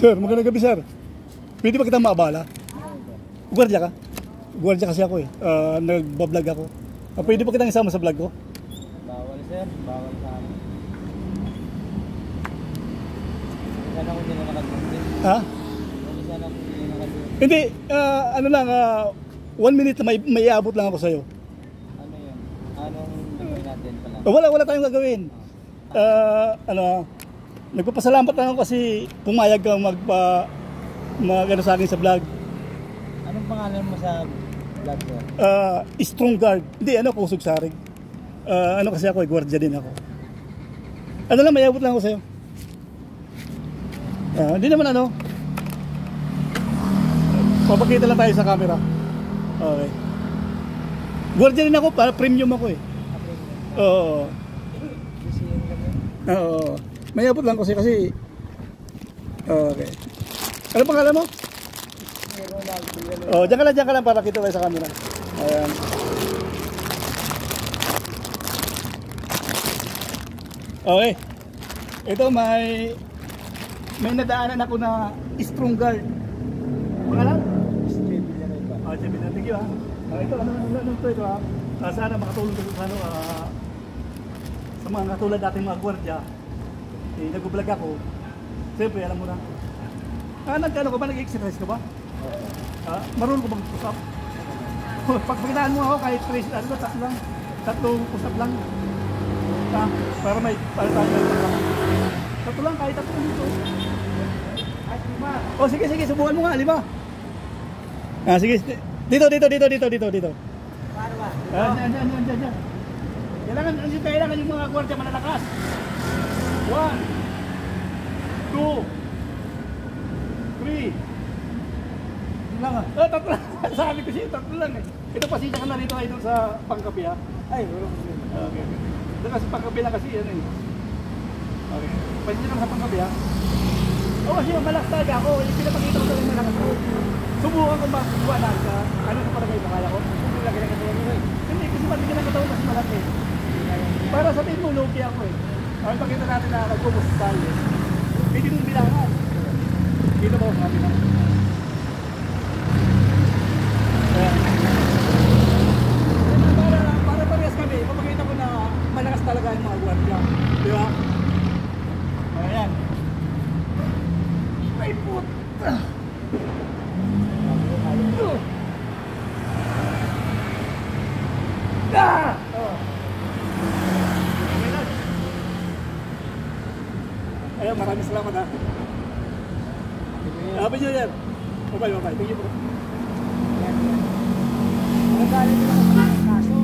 Sir, magandang gabi, sir. Pwede ba kitang maabala? Guardia ka? Guardia kasi ako eh. Nagbablog ako. Pwede ba kitang isama sa vlog ko? Bawal, sir. Bawal sa amin. Sana ko hindi na nakaduntin. Ha? Sana ko hindi na nakaduntin. Hindi, ano lang, 1 minute na may iabot lang ako sa'yo. Ano yun? Anong gagawin natin pala? Wala tayong gagawin. Nagpapasalamat lang ako kasi pumayag kang mag-ano sa akin sa vlog. Anong pangalan mo sa vlog, sir? Strong guard. Hindi, kusog sarig. Kasi ako, guardia din ako. Ano lang, mayabot lang ako sa'yo. Hindi naman papakita lang tayo sa camera. Okay. Guardia din ako, para premium ako eh. Oo. Oo. Mayabot lang kasi okay. Ano pangalan mo? Diyan ka lang para kita tayo sa camera. Ayan. Okay. Ito may nadaanan ako na strong guard. Pangalan? Thank you ha. Ito sana makatulong ko sa sa mga katulad nating mga gwardiya. Nag-vlog ako. Siyempre, alam mo na. Nagkano ka ba? Nag-exercise ka ba? Marunong ka bang push up? Pagpakitaan mo ako kahit 3 lang. 3 push up lang. Para may tayo. 3 lang, kahit 3 dito. Kahit 5. Sige, subukan mo nga, 5. Sige. Dito. Paano ba? Diyan. Kailangan yung mga gwardiya malalakas. 1, 2, 3. Lang ah. 3 lang. Sabi ko siya, 3 lang eh. Ito pasensya ka na rito ay doon sa pangkapi ha. Ay, okay. Doon kasi pangkapi lang kasi yan eh. Okay. Pasensya ka na sa pangkapi ha. Kasi malakas talaga ako. Yung pinapakita ko talaga malakas ako. Subukan ko magbuwanan ka. Ano sa palagay na kaya ko? Hindi kasi pati kinakatawan kasi malaki eh. Para sabihin mo, lugi ako eh. Pakita natin na nagpupos tayo. Hindi mong bilangan. Dito ba sa atin? Para parehas kami, papakita ko na malakas talaga yung mga gwardiya. Di ba? Ayan. Ay puta! Ayun, maraming salamat ha. Happy New Year. Bye. Thank you po. Nagalit ko lang sa kaso.